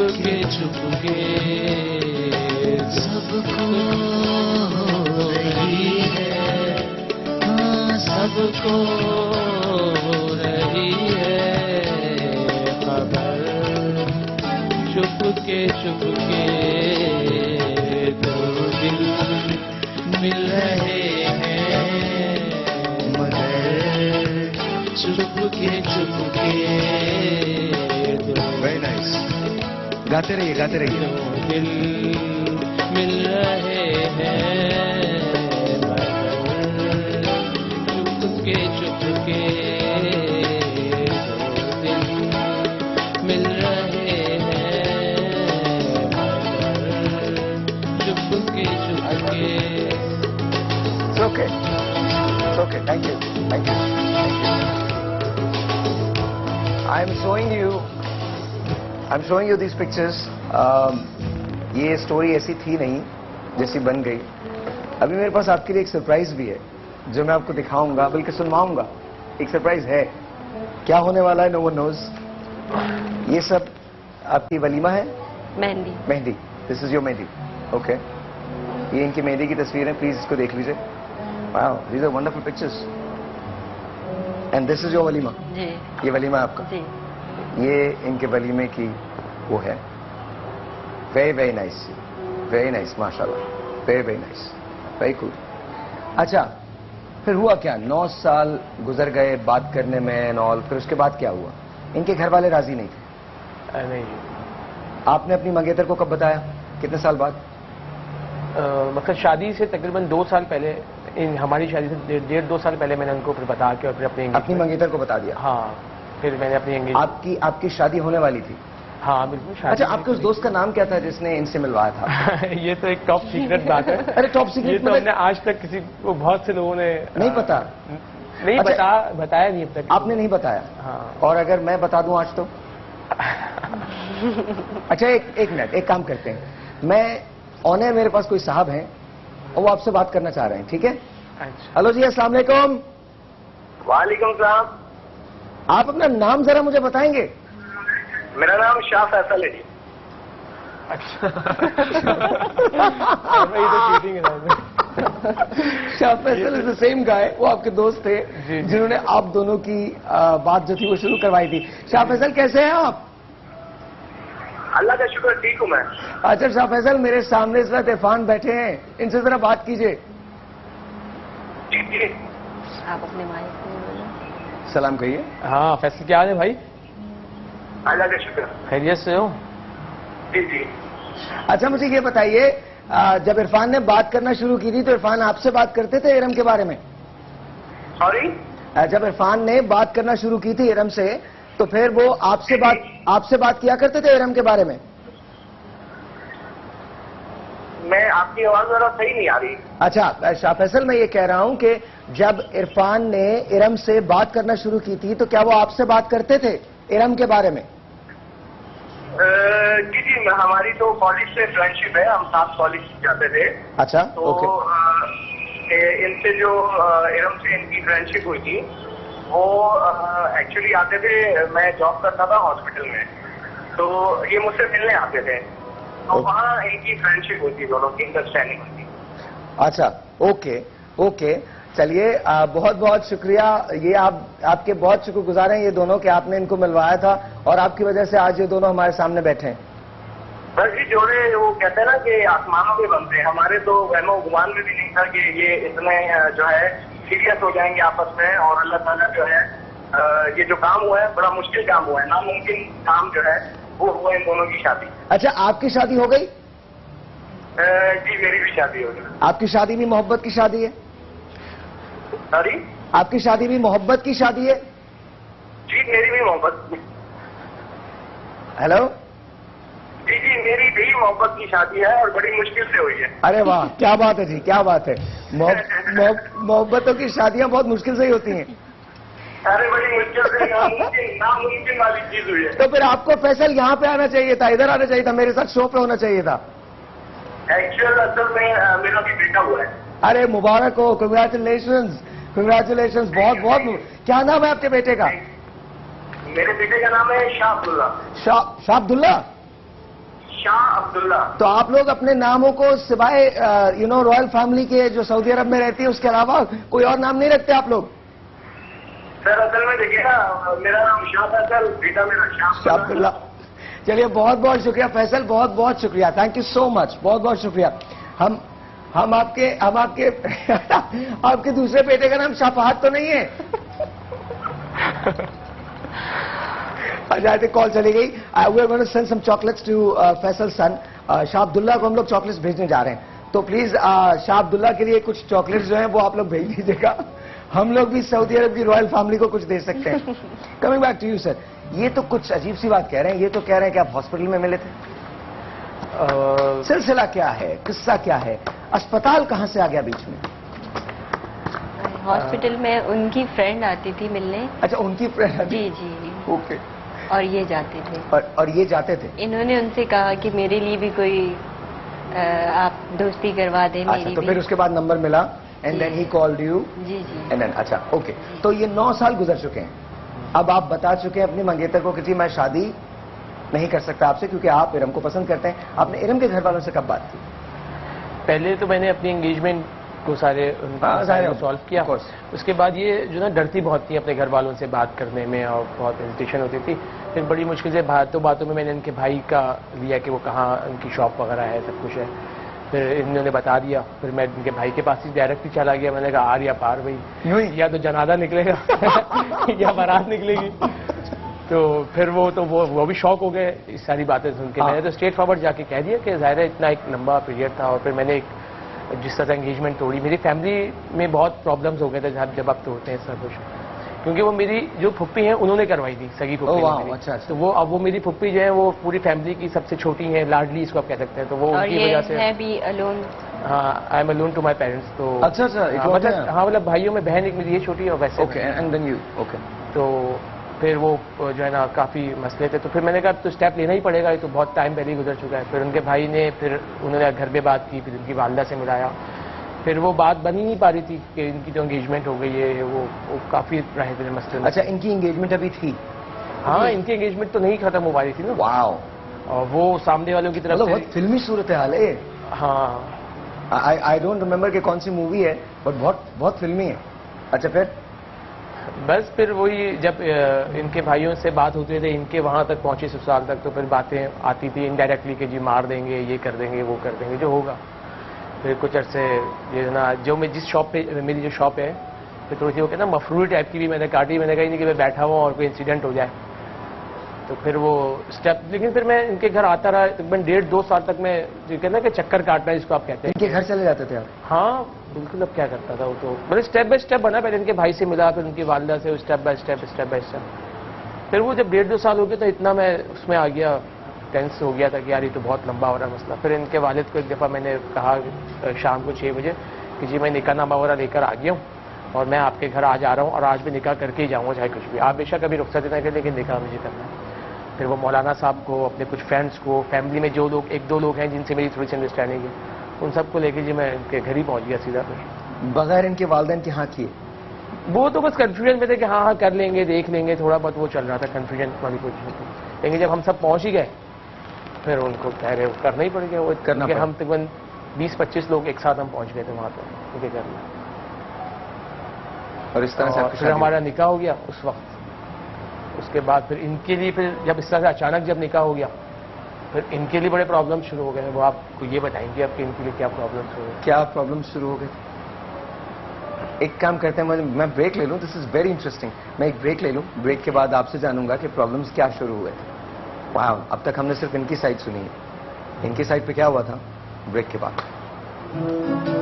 چھپ کے سب کو ہو رہی ہے، ہاں سب کو ہو رہی ہے خبر، چھپ کے دو دل مل رہے ہیں مگر چھپ کے ویری نائس. گاتے رہیے گاتے رہیے. دو دل مل رہے ہیں مگر چھپ کے دو دل مل رہے ہیں مگر چھپ کے It's okay. Thank you. I'm showing you these pictures. یہ سٹوری ایسی تھی نہیں جیسی بن گئی. ابھی میرے پاس آپ کے لیے ایک سرپرائز بھی ہے جو میں آپ کو دکھاؤں گا بلکہ سنواؤں گا. ایک سرپرائز ہے. کیا ہونے والا ہے؟ No one knows. یہ سب آپ کی ولیمہ ہے؟ مہندی. This is your mehndi. Okay. یہ ان کی مہندی کی تصویر ہے. پلیز اس کو دیکھ لیجئے. Wow, these are wonderful pictures. And this is your ولیمہ. جی. یہ ولیمہ آپ کا. جی. یہ ان کے ولیمے کی وہ ہے. Very nice. Very nice, ماشاءاللہ. Very nice. Very cool. اچھا پھر ہوا کیا؟ 9 سال گزر گئے بات کرنے میں اور پھر اس کے بعد کیا ہوا؟ ان کے گھر والے راضی نہیں تھے؟ نہیں. آپ نے اپنی منگیتر کو کب بتایا؟ کتنے سال بعد؟ مطلب شادی سے تقریباً 2 سال پہلے، ہماری شادی سے 1.5-2 سال پہلے میں نے ان کو پھر بتا کے اور پھر اپنی منگیتر کو بتا دیا. ہاں پھر میں نے اپنی آپ کی شادی ہونے والی تھی؟ ہاں بالکل. اچھا آپ کے اس دوست کا نام کیا تھا جس نے ان سے ملوایا تھا؟ یہ تو ایک ٹاپ سیکرٹ بات ہے. ارے ٹاپ سیکرٹ یہ تو ہم نے آج تک کسی کو، بہت سے لوگوں نے نہیں پتا. نہیں بتایا نہیں اب تک. آپ نے نہیں بتایا؟ ہاں. اور اگر میں بتا دوں آج تو؟ اچھا ایک منٹ، ایک کام کرتے ہیں. میں آنر میرے پاس کوئی صاحب ہیں اور وہ آپ سے بات کرنا چاہ رہے ہیں. ٹھیک ہے؟ ہلو جی، السلام علیکم. وعلیکم السلام. آپ اپنا نام ذرا مجھے بتائیں گے؟ میرا نام شاہ فیصل ہے جی. شاہ فیصل از دا سیم گائے. وہ آپ کے دوست تھے جنہوں نے آپ دونوں کی بات جو تھی وہ شروع کروائی تھی. شاہ فیصل کیسے ہیں آپ؟ اللہ کا شکر ٹھیک ہوں میں. اچھا شاہ فیصل، میرے سامنے اس وقت عرفان بیٹھے ہیں، ان سے ذرا بات کیجئے. جی. آپ اپنے مائک سلام کہیے. ہاں فیصل کیا حال ہے بھائی؟ اللہ کا شکر. خیریت سے ہو؟ جی. اچھا مجھے یہ بتائیے، جب عرفان نے بات کرنا شروع کی تھی تو عرفان آپ سے بات کرتے تھے ارم کے بارے میں؟ سوری؟ جب عرفان نے بات کرنا شروع کی تھی ارم سے تو پھر وہ آپ سے بات کیا کرتے تھے ارم کے بارے میں؟ میں آپ کی آواز ذرا صحیح نہیں آ رہی. اچھا شاہ فیصل، میں یہ کہہ رہا ہوں کہ جب عرفان نے ارم سے بات کرنا شروع کی تھی تو کیا وہ آپ سے بات کرتے تھے ارم کے بارے میں؟ جی ہماری تو کالج سے فرینڈشپ ہے، ہم ساتھ کالج جاتے تھے. اچھا تو ان سے جو ارم سے ان کی فرینڈشپ ہوئی تھی وہ ایکچولی آتے تھے، میں جاب کرتا تھا ہاسپٹل میں، تو یہ مجھ سے ملنے آتے تھے، تو وہاں ان کی فرینڈشپ ہوئی تھی، دونوں کی انڈرسٹینڈنگ ہوئی تھی. اچھا اوکے. چلیے بہت بہت شکریہ. یہ آپ کے بہت شکر گزار ہیں یہ دونوں کہ آپ نے ان کو ملوایا تھا اور آپ کی وجہ سے آج یہ دونوں ہمارے سامنے بیٹھے ہیں. بس جی جوڑے وہ کہتے ہیں نا کہ آسمانوں کے بنتے ہیں، ہمارے تو وہم و گمان میں بھی نہیں تھا کہ یہ اتنے جو ہے سیریس ہو جائیں گے آپس میں، اور اللہ تعالیٰ جو ہے یہ جو کام ہوا ہے بڑا مشکل کام ہوا ہے، ناممکن کام جو ہے وہ ہوا ان دونوں کی شادی. اچھا آپ کی شادی ہو گئی؟ جی میری بھی شادی ہو گئی. آپ کی شادی بھی محبت کی شادی ہے؟ سوری؟ آپ کی شادی بھی محبت کی شادی ہے؟ جی میری بھی محبت. ہیلو؟ جی میری بھی محبت کی شادی ہے اور بڑی مشکل سے ہوئی ہے. ارے واہ کیا بات ہے جی، کیا بات ہے. محبتوں کی شادیاں بہت مشکل سے ہی ہوتی ہیں. ارے بڑی مشکل سے ناممکن والی چیز ہوئی ہے. تو پھر آپ کو فیصل یہاں پہ آنا چاہیے تھا، ادھر آنا چاہیے تھا، میرے ساتھ شو پہ ہونا چاہیے تھا. ایکچوئل اصل میں میرا بھی بیٹا ہوا ہے. ارے مبارک ہو، کنگریچولیشنز. بہت. کیا نام ہے آپ کے بیٹے کا؟ میرے بیٹے کا نام ہے شاہ عبداللہ. شاہ عبداللہ؟ شاہ عبداللہ. تو آپ لوگ اپنے ناموں کو سوائے رائل فیملی کے جو سعودی عرب میں رہتی ہے اس کے علاوہ کوئی اور نام نہیں رکھتے آپ لوگ؟ سر اصل میں دیکھیے نا, میرا نام شاہ تھا سر, بیٹا میرا شاہ عبداللہ. چلیے بہت بہت شکریہ فیصل, بہت بہت شکریہ, تھینک یو سو مچ, بہت بہت شکریہ. ہم آپ کے دوسرے بیٹے کا نام شاہ فہد تو نہیں ہے؟ کال چلی گئی. We are going to send some chocolates to Faisal son. شاہ عبداللہ کو ہم لوگ چاکلیٹس بھیجنے جا رہے ہیں, تو پلیز شاہ عبداللہ کے لیے کچھ چاکلیٹس جو ہیں وہ آپ لوگ بھیج دیجیے گا. ہم لوگ بھی سعودی عرب کی رائل فیملی کو کچھ دے سکتے ہیں. Coming back to you sir, یہ تو کچھ عجیب سی بات کہہ رہے ہیں, یہ تو کہہ رہے ہیں کہ آپ ہاسپٹل میں ملے تھے. سلسلہ کیا ہے, قصہ کیا ہے, اسپتال کہاں سے آ گیا بیچ میں؟ ہاسپٹل میں ان کی فرینڈ آتی تھی ملنے. اچھا, ان کی فرینڈ. جی جی. اوکے. اور یہ جاتے تھے. اور یہ جاتے تھے. انہوں نے ان سے کہا کہ میرے لیے بھی کوئی آپ دوستی کروا دیں میری. تو پھر اس کے بعد نمبر ملا and then he called you. جی جی. اینڈ دین اچھا اوکے. تو یہ 9 سال گزر چکے ہیں. اب آپ بتا چکے ہیں اپنی منگیتر کو کہ جی میں شادی نہیں کر سکتا آپ سے کیونکہ آپ ارم کو پسند کرتے ہیں. آپ نے ارم کے گھر والوں سے کب بات کی؟ پہلے تو میں نے اپنی انگیجمنٹ کو سارے سالو کیا. اس کے بعد یہ جو نا ڈرتی بہت تھی اپنے گھر والوں سے بات کرنے میں اور بہت ہیزیٹیشن ہوتی تھی. پھر بڑی مشکل سے باتوں میں نے ان کے بھائی کا لیا کہ وہ کہاں ان کی شاپ وغیرہ ہے, سب کچھ ہے. پھر انہوں نے بتا دیا. پھر میں ان کے بھائی کے پاس ہی ڈائریکٹ ہی چلا گیا. میں نے کہا آر یا پار بھائی, یا تو جنازہ نکلے گا یا بارات نکلے گی. تو پھر وہ بھی شوق ہو گئے اس ساری باتیں سن کے. میں نے تو اسٹریٹ فارورڈ جا کے کہہ دیا کہ ظاہر ہے اتنا ایک لمبا پیریڈ تھا. اور پھر میں نے جس طرح انگیجمنٹ توڑی, میری فیملی میں بہت پرابلمس ہو گئے تھے جب آپ توڑتے ہیں سب کچھ, کیونکہ وہ میری جو پھپھی ہیں انہوں نے کروائی تھی, سگی پھپھی. تو وہ اب وہ میری پھپھی جو ہے وہ پوری فیملی کی سب سے چھوٹی ہیں, لاڈلی اس کو آپ کہہ سکتے ہیں. تو وہ ان کی وجہ سے ہاں I am alone to my parents. تو ہاں مطلب بھائیوں میں بہن ایک میری یہ چھوٹی ہے اور ویسے. تو پھر وہ جو ہے نا کافی مسئلے تھے. تو پھر میں نے کہا تو اسٹیپ لینا ہی پڑے گا, یہ تو بہت ٹائم پہلے ہی گزر چکا ہے. پھر ان کے بھائی نے انہوں نے گھر پہ بات کی, پھر ان کی والدہ سے ملایا. پھر وہ بات بن ہی نہیں پا رہی تھی کہ ان کی جو انگیجمنٹ ہو گئی ہے وہ کافی رہے تھے مسئلے. اچھا, ان کی انگیجمنٹ ابھی تھی؟ ہاں, ان کی انگیجمنٹ تو نہیں ختم ہو پا رہی تھی نا. واو. اور وہ سامنے والوں کی طرف بہت فلمی صورتحال ہے. ہاں, آئی ڈونٹ ریمبر کہ کون سی مووی ہے, بٹ بہت فلمی ہے. اچھا پھر بس پھر وہی جب ان کے بھائیوں سے بات ہوتی تھی, ان کے وہاں تک پہنچی سسرال تک, تو پھر باتیں آتی تھی انڈائریکٹلی کہ جی مار دیں گے, یہ کر دیں گے, وہ کر دیں گے, جو ہوگا. پھر کچھ عرصے یہ نا جو میں جس شاپ پہ میری جو شاپ ہے پھر تھوڑی سی وہ کہتے ہیں مفروض ٹائپ کی بھی میں نے کاٹی. میں نے کہا نہیں کہ میں بیٹھا ہوں اور کوئی انسیڈنٹ ہو جائے. تو پھر وہ اسٹیپ, لیکن پھر میں ان کے گھر آتا رہا تقریباً 1.5-2 سال تک. میں جو کہتے ہیں کہ چکر کاٹنا ہے جس کو آپ کہتے ہیں. ان کے گھر چلے جاتے تھے آپ؟ ہاں بالکل. اب کیا کرتا تھا وہ تو مطلب اسٹیپ بائی اسٹیپ بنا. پہلے ان کے بھائی سے ملا, پھر ان کی والدہ سے اسٹیپ بائی اسٹیپ. پھر وہ جب 1.5-2 سال ہو گئے تو اتنا میں اس میں آ گیا, ٹینس ہو گیا تھا کہ یار یہ تو بہت لمبا ہو رہا ہے مسئلہ. پھر ان کے والد کو ایک دفعہ میں نے کہا شام کو 6 بجے کہ جی میں نکاح نامہ وغیرہ لے کر آ گیا ہوں اور میں آپ کے گھر آج آ رہا ہوں اور آج بھی نکاح کر کے ہی جاؤں گا چاہے کچھ بھی. آپ بے شک کبھی رخصت نہ کریں لیکن نکاح مجھے کرنا ہے. پھر وہ مولانا صاحب کو, اپنے کچھ فرینڈس کو, فیملی میں جو لوگ 1-2 لوگ ہیں جن سے میری تھوڑی سی انڈرسٹینڈنگ ہے, ان سب کو لے کے جی میں ان کے گھر ہی پہنچ گیا سیدھا. پھر بغیر ان کے والدین کے ہاں کیے؟ وہ تو بس کنفیوژن میں تھے کہ ہاں کر لیں گے, دیکھ لیں گے, تھوڑا بہت وہ چل رہا تھا کنفیوژن والی پوزیشن تھی. لیکن جب ہم سب پہنچ ہی گئے پھر ان کو کہہ رہے کرنا ہی پڑے گا. وہ کرنا, ہم تقریباً 20-25 لوگ ایک ساتھ ہم پہنچ گئے تھے وہاں پہ ان کے گھر میں. اور اس طرح سے پھر ہمارا نکاح ہو گیا اس وقت. اس کے بعد پھر ان کے لیے پھر جب اس طرح سے اچانک جب نکاح ہو گیا پھر ان کے لیے بڑے پرابلم شروع ہو گئے. وہ آپ کو یہ بتائیں گے اب کہ ان کے لیے کیا پرابلمس ہو گئے. کیا پرابلم شروع ہو گئے؟ ایک کام کرتے ہیں, میں بریک لے لوں. دس از ویری انٹرسٹنگ. میں ایک بریک لے لوں, بریک کے بعد آپ سے جانوں گا کہ پرابلمس کیا شروع ہوئے. واو, اب تک ہم نے صرف ان کی سائڈ سنی ہے. ان کی سائڈ پہ کیا ہوا تھا, بریک کے بعد.